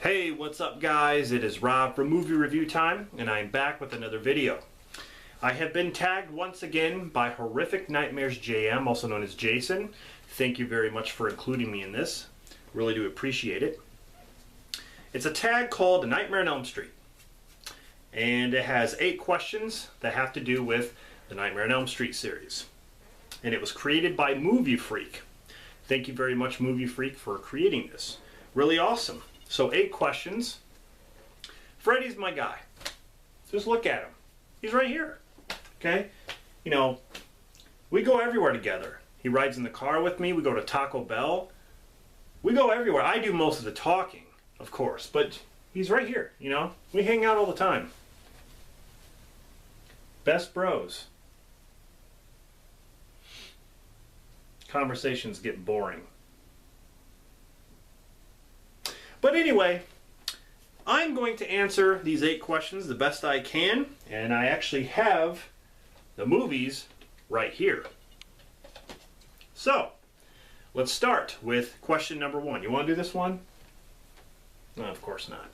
Hey, what's up guys? It is Rob from Movie Review Time, and I'm back with another video. I have been tagged once again by Horrific Nightmares JM, also known as Jason. Thank you very much for including me in this. Really do appreciate it. It's a tag called Nightmare on Elm Street. And it has 8 questions that have to do with the Nightmare on Elm Street series. And it was created by MovieFreak. Thank you very much, MovieFreak, for creating this. Really awesome. So 8 questions. Freddy's my guy. Just look at him. He's right here. Okay? You know, we go everywhere together. He rides in the car with me. We go to Taco Bell. We go everywhere. I do most of the talking, of course, but he's right here, you know? We hang out all the time. Best bros. Conversations get boring. But anyway, I'm going to answer these 8 questions the best I can, and I actually have the movies right here. So, let's start with question number 1. You want to do this one? No, of course not.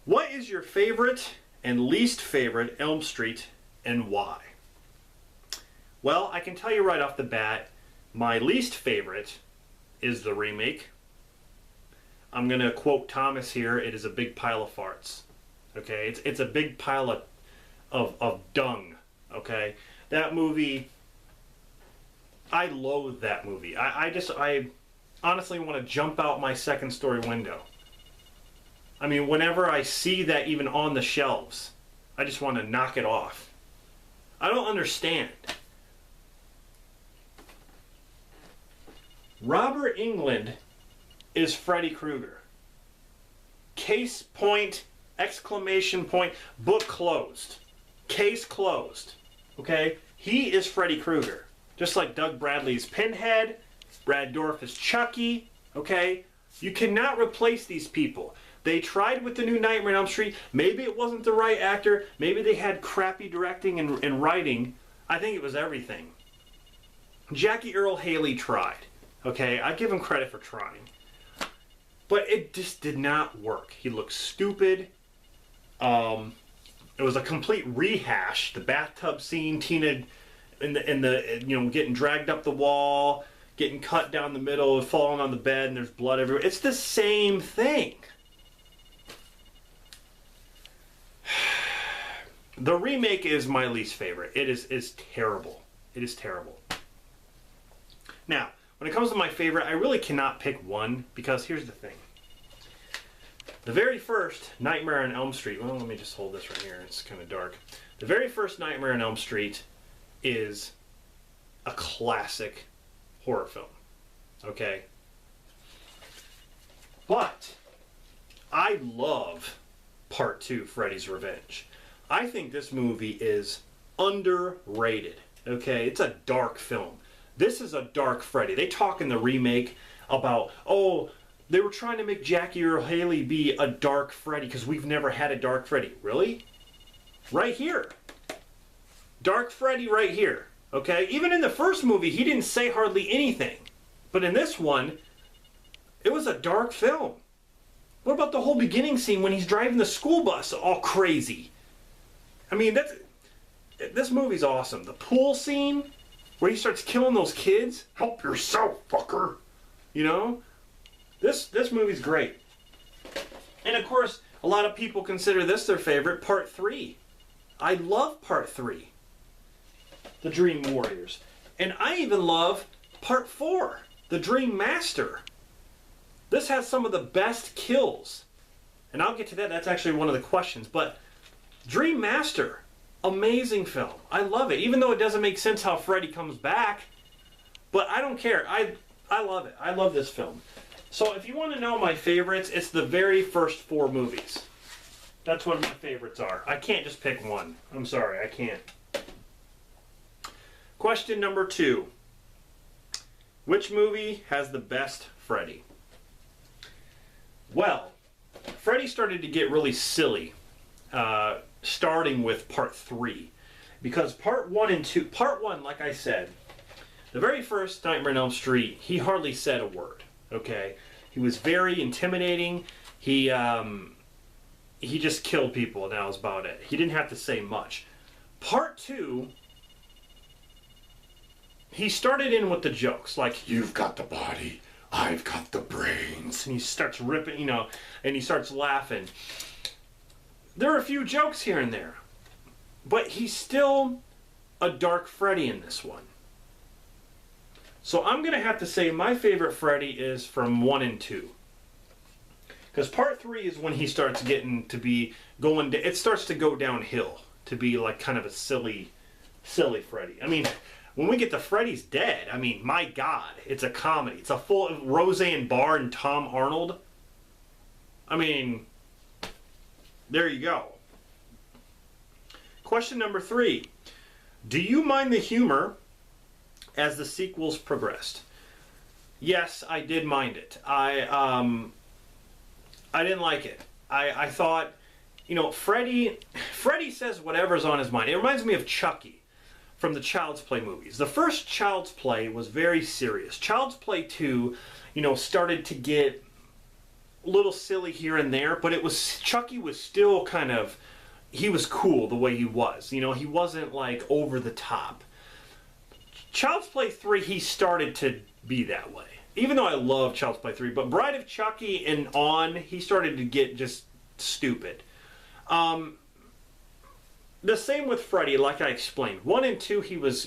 What is your favorite and least favorite Elm Street, and why? Well, I can tell you right off the bat, my least favorite is the remake. I'm going to quote Thomas here, it is a big pile of farts. Okay, it's a big pile of dung. Okay, that movie, I loathe that movie. I honestly want to jump out my second story window. I mean, whenever I see that even on the shelves, I just want to knock it off. I don't understand. Robert Englund is Freddy Krueger. Case point, exclamation point, book closed. Case closed. Okay? He is Freddy Krueger. Just like Doug Bradley's Pinhead, Brad Dourif is Chucky. Okay? You cannot replace these people. They tried with the new Nightmare on Elm Street. Maybe it wasn't the right actor. Maybe they had crappy directing and writing. I think it was everything. Jackie Earle Haley tried. Okay? I give him credit for trying. But it just did not work. He looked stupid. It was a complete rehash. The bathtub scene, Tina in the you know, getting dragged up the wall, getting cut down the middle, falling on the bed, and there's blood everywhere. It's the same thing. The remake is my least favorite. It is terrible. It is terrible. Now, when it comes to my favorite, I really cannot pick one, because here's the thing. The very first Nightmare on Elm Street, well, let me just hold this right here, it's kind of dark. The very first Nightmare on Elm Street is a classic horror film, okay? But I love Part 2, Freddy's Revenge. I think this movie is underrated, okay? It's a dark film. This is a dark Freddy. They talk in the remake about, oh, they were trying to make Jackie Earle Haley be a dark Freddy because we've never had a dark Freddy. Really? Right here. Dark Freddy right here. Okay? Even in the first movie, he didn't say hardly anything. But in this one, it was a dark film. What about the whole beginning scene when he's driving the school bus all crazy? I mean, this movie's awesome. The pool scene where he starts killing those kids. Help yourself, fucker. You know? This movie's great. And of course, a lot of people consider this their favorite, Part 3. I love Part 3. The Dream Warriors. And I even love Part 4, The Dream Master. This has some of the best kills. And I'll get to that. That's actually one of the questions. But Dream Master, amazing film. I love it. Even though it doesn't make sense how Freddy comes back. But I don't care. I love it. I love this film. So if you want to know my favorites, it's the very first 4 movies. That's what my favorites are. I can't just pick one. I'm sorry, I can't. Question number 2. Which movie has the best Freddy? Well, Freddy started to get really silly, starting with Part 3. Because Part 1 and 2, Part 1, like I said, the very first Nightmare on Elm Street, he hardly said a word. Okay, he was very intimidating. He just killed people, and that was about it. He didn't have to say much. Part 2, he started in with the jokes, like, you've got the body, I've got the brains. And he starts ripping, you know, and he starts laughing. There are a few jokes here and there, but he's still a dark Freddy in this one. So I'm going to have to say my favorite Freddy is from 1 and 2. Because part 3 is when he starts getting to be going, it starts to go downhill to be like kind of a silly Freddy. I mean, when we get to Freddy's Dead, I mean, my God, it's a comedy. It's a full of Roseanne Barr and Tom Arnold. I mean, there you go. Question number 3. Do you mind the humor as the sequels progressed? Yes, I did mind it. I didn't like it. I thought, you know, Freddy says whatever's on his mind. It reminds me of Chucky from the Child's Play movies. The first Child's Play was very serious. Child's Play 2, you know, started to get a little silly here and there, but Chucky was still kind of, he was cool the way he was. You know, he wasn't like over the top. Child's Play 3, he started to be that way. Even though I love Child's Play 3, but Bride of Chucky and on, he started to get just stupid. The same with Freddy, like I explained. 1 and 2, he was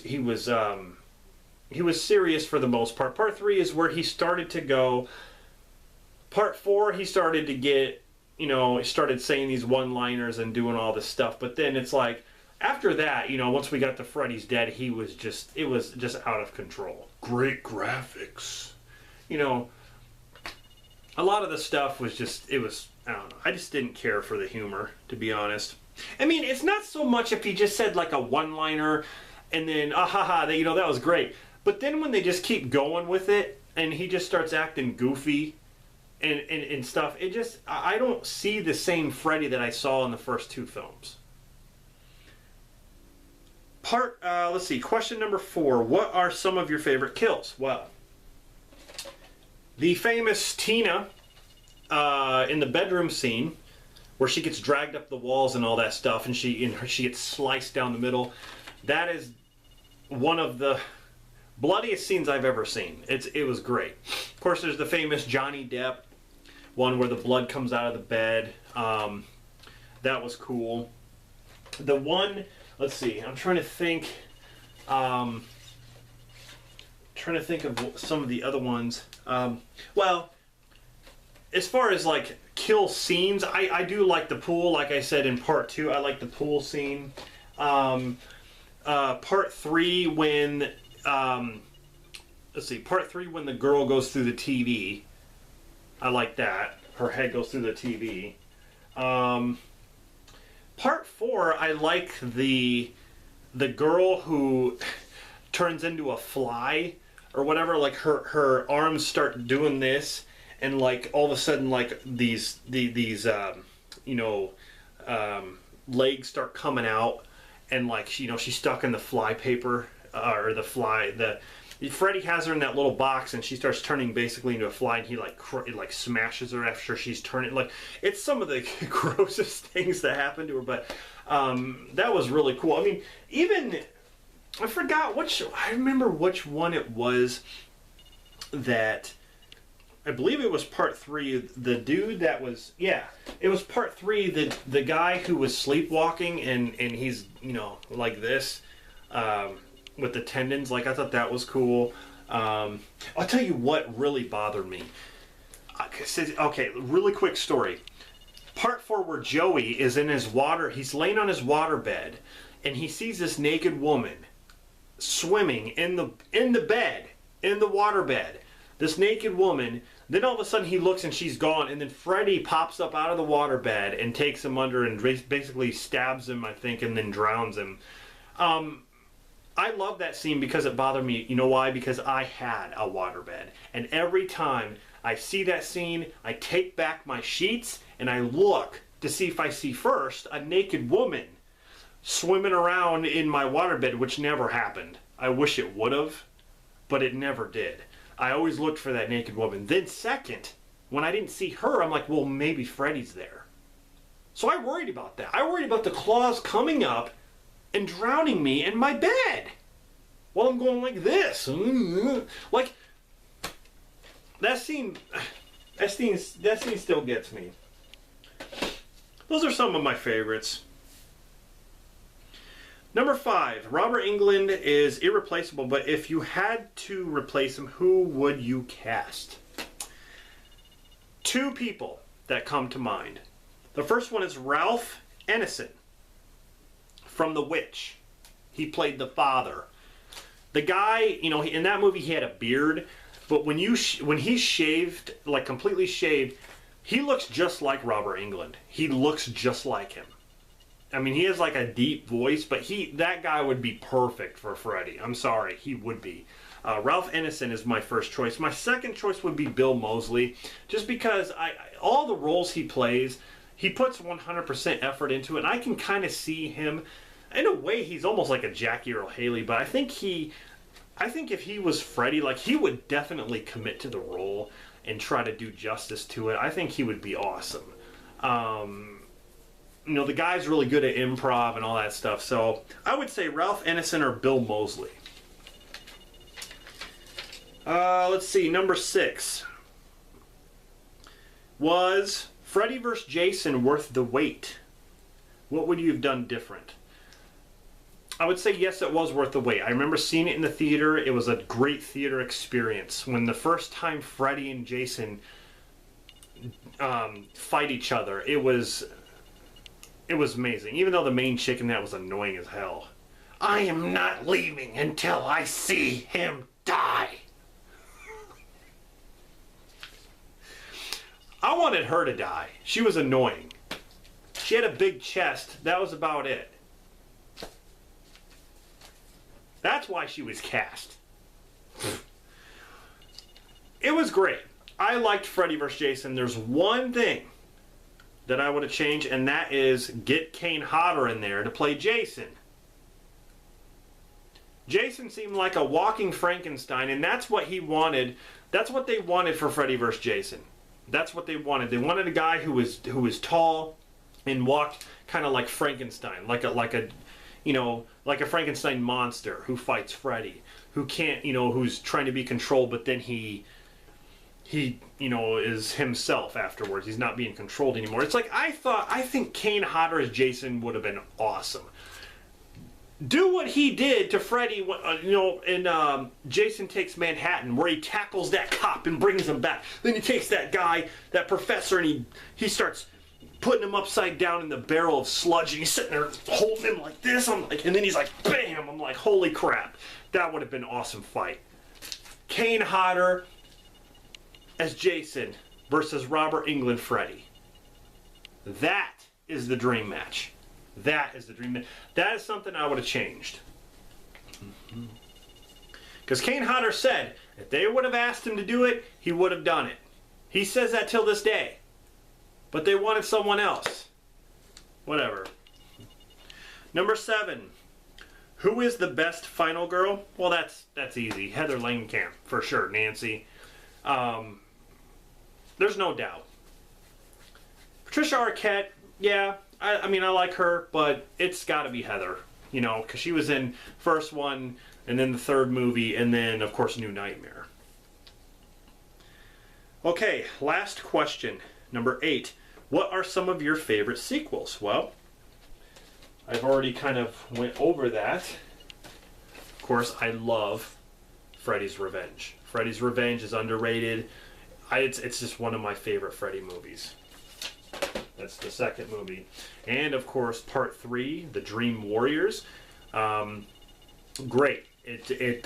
serious for the most part. Part 3 is where he started to go. Part 4, he started to get, you know, he started saying these one-liners and doing all this stuff. But then it's like, after that, you know, once we got to Freddy's Dead, it was just out of control. Great graphics. You know, a lot of the stuff was just, I don't know, I just didn't care for the humor, to be honest. I mean, it's not so much if he just said like a one-liner and then, you know, that was great. But then when they just keep going with it and he just starts acting goofy and stuff, it just, I don't see the same Freddy that I saw in the first 2 films. Let's see, question number 4. What are some of your favorite kills? Well, the famous Tina in the bedroom scene where she gets dragged up the walls and all that stuff, and she gets sliced down the middle. That is one of the bloodiest scenes I've ever seen. It was great. Of course, there's the famous Johnny Depp one where the blood comes out of the bed. That was cool. The one, let's see, I'm trying to think. Trying to think of some of the other ones. Well, as far as like kill scenes, I do like the pool. Like I said in part 2, I like the pool scene. Part 3 when part 3 when the girl goes through the TV. I like that. Her head goes through the TV. Part 4, I like the girl who turns into a fly or whatever. Like her arms start doing this, and like all of a sudden, like these legs start coming out, and like, you know, she's stuck in the fly paper or the fly. Freddy has her in that little box, and she starts turning basically into a fly, and he like smashes her after she's turning. Like, it's some of the grossest things that happen to her, but that was really cool. I mean, even I forgot I remember which one it was that. I believe it was part 3. The dude that was, yeah, it was part 3. The guy who was sleepwalking and he's, you know, like this, with the tendons. Like, I thought that was cool. I'll tell you what really bothered me. Okay, really quick story. Part 4 where Joey is in his water, he's laying on his water bed, and he sees this naked woman swimming in the bed, in the water bed. This naked woman, then all of a sudden he looks and she's gone, and then Freddy pops up out of the waterbed and takes him under and basically stabs him, I think, and then drowns him. I love that scene because it bothered me. You know why? Because I had a waterbed, and every time I see that scene, I take back my sheets and I look to see if I see first a naked woman swimming around in my waterbed, which never happened. I wish it would have, but it never did. I always looked for that naked woman. Then second, when I didn't see her, I'm like, well, maybe Freddy's there. So I worried about that. I worried about the claws coming up and drowning me in my bed while I'm going like this. Like, that scene still gets me. Those are some of my favorites. Number 5, Robert Englund is irreplaceable, but if you had to replace him, who would you cast? 2 people that come to mind. The first one is Ralph Ineson from The Witch. He played the father. The guy, you know, in that movie he had a beard, but when he's shaved, like completely shaved, he looks just like Robert Englund. He looks just like him. I mean, he has like a deep voice, but that guy would be perfect for Freddy. I'm sorry, he would be. Ralph Ineson is my first choice. My second choice would be Bill Moseley, just because all the roles he plays, he puts 100% effort into it, and I can kind of see him. In a way, he's almost like a Jackie Earle Haley, but I think if he was Freddy, like, he would definitely commit to the role and try to do justice to it. I think he would be awesome. You know, the guy's really good at improv and all that stuff. So I would say Ralph Ineson or Bill Moseley. Let's see. Number 6. Was Freddy vs. Jason worth the wait? What would you have done different? I would say yes, it was worth the wait. I remember seeing it in the theater. It was a great theater experience. When the first time Freddy and Jason fight each other, it was amazing. Even though the main chick in that was annoying as hell. I am not leaving until I see him die. I wanted her to die. She was annoying. She had a big chest. That was about it. That's why she was cast. It was great. I liked Freddy vs. Jason. There's one thing that I would have changed, and that is get Kane Hodder in there to play Jason. Jason seemed like a walking Frankenstein, and that's what he wanted. That's what they wanted for Freddy vs. Jason. That's what they wanted. They wanted a guy who was tall and walked kind of like Frankenstein, like a Frankenstein monster who fights Freddy, who can't, who's trying to be controlled, but then he is himself afterwards. He's not being controlled anymore. It's like, I think Kane Hodder as Jason would have been awesome. Do what he did to Freddy, in Jason Takes Manhattan, where he tackles that cop and brings him back. Then he takes that guy, that professor, and he starts putting him upside down in the barrel of sludge, and he's sitting there holding him like this. And then he's like, bam! I'm like, holy crap. That would have been an awesome fight. Kane Hodder as Jason versus Robert Englund Freddy. That is the dream match. That is the dream match. That is something I would have changed. Because Kane Hodder said if they would have asked him to do it, he would have done it. He says that till this day. But they wanted someone else. Whatever. Number 7. Who is the best final girl? Well, that's easy. Heather Langenkamp, for sure. Nancy. There's no doubt. Patricia Arquette, yeah, I mean, I like her, but it's got to be Heather, because she was in first one, and then the third movie, and then, of course, New Nightmare. Okay, last question, number 8. What are some of your favorite sequels? Well, I've already kind of went over that. Of course, I love Freddy's Revenge. Freddy's Revenge is underrated. It's just one of my favorite Freddy movies. That's the second movie. And, of course, Part 3, The Dream Warriors. Great. It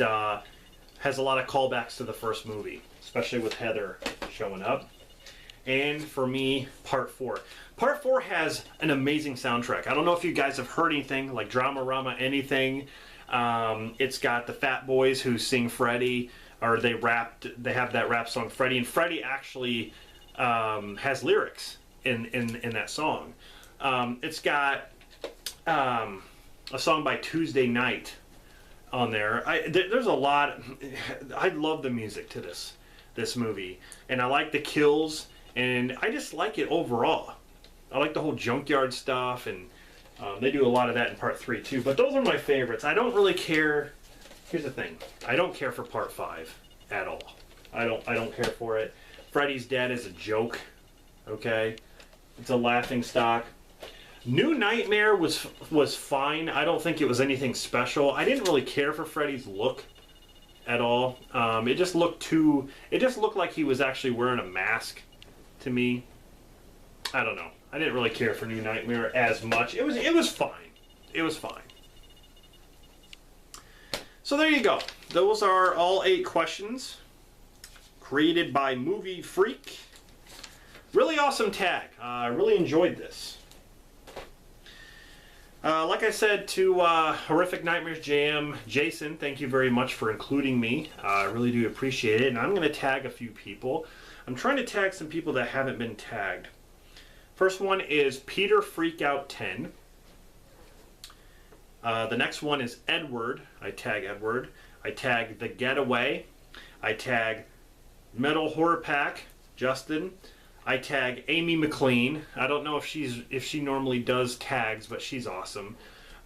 has a lot of callbacks to the first movie, especially with Heather showing up. And, for me, Part 4. Part 4 has an amazing soundtrack. I don't know if you guys have heard anything, like Dramarama anything. It's got the Fat Boys who sing Freddy, or they have that rap song Freddy, and Freddy actually has lyrics in that song. It's got a song by Tuesday Night on there. There's a lot. I love the music to this movie, and I like the kills and I just like it overall. I like the whole junkyard stuff, and they do a lot of that in part 3 too. But those are my favorites. I don't really care. Here's the thing: I don't care for part 5 at all. I don't care for it. Freddy's Dead is a joke. Okay, it's a laughing stock. New Nightmare was fine. I don't think it was anything special. I didn't really care for Freddy's look at all. It just looked like he was actually wearing a mask to me. I don't know. I didn't really care for New Nightmare as much. It was fine. It was fine. So there you go. Those are all 8 questions created by MovieFreak. Really awesome tag. I really enjoyed this. Like I said to Horrific Nightmares Jam, Jason, thank you very much for including me. I really do appreciate it. And I'm going to tag a few people. I'm trying to tag some people that haven't been tagged. First one is Peter Freakout 10. The next one is Edward. I tag Edward. I tag The Getaway. I tag Metal Horror Pack, Justin. I tag Amy McLean. I don't know if she normally does tags, but she's awesome.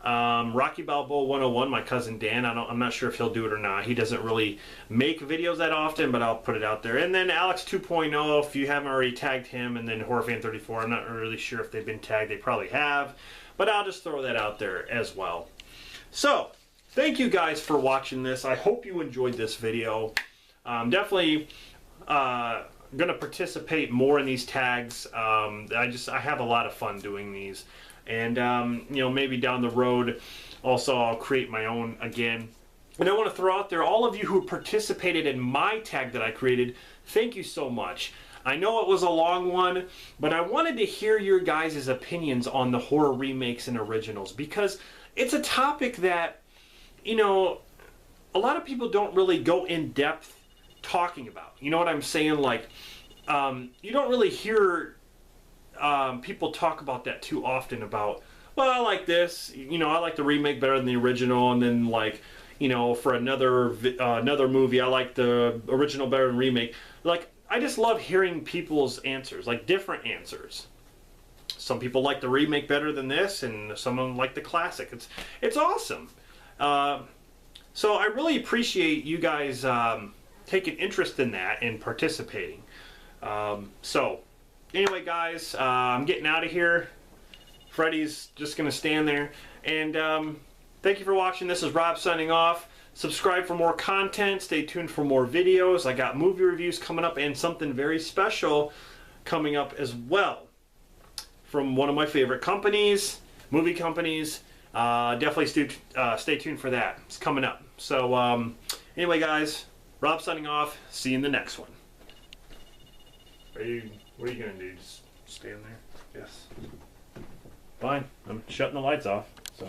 Rocky Balboa 101, my cousin Dan. I'm not sure if he'll do it or not. He doesn't really make videos that often, but I'll put it out there. And then Alex 2.0, if you haven't already tagged him, and then HorrorFan34. I'm not really sure if they've been tagged. They probably have, but I'll just throw that out there as well. So, thank you guys for watching this. I hope you enjoyed this video. Definitely going to participate more in these tags. I have a lot of fun doing these, and you know, maybe down the road also I'll create my own again. And I want to throw out there, all of you who participated in my tag that I created, thank you so much. I know it was a long one, but I wanted to hear your guys' opinions on the horror remakes and originals, because it's a topic that, you know, a lot of people don't really go in depth talking about. You know what I'm saying? Like, you don't really hear people talk about that too often about, well, I like this, you know, I like the remake better than the original, and then, like, you know, for another movie, I like the original better than remake. Like, I just love hearing people's answers, like different answers. Some people like the remake better than this, and some of them like the classic. It's awesome. So I really appreciate you guys taking interest in that and participating. So anyway, guys, I'm getting out of here. Freddy's just gonna stand there, and thank you for watching. This is Rob signing off. Subscribe for more content. Stay tuned for more videos. I got movie reviews coming up and something very special coming up as well from one of my favorite companies, movie companies. Definitely stay tuned for that. It's coming up. So anyway, guys, Rob signing off. See you in the next one. What are you gonna do? Just stand there? Yes. Fine. I'm shutting the lights off. So.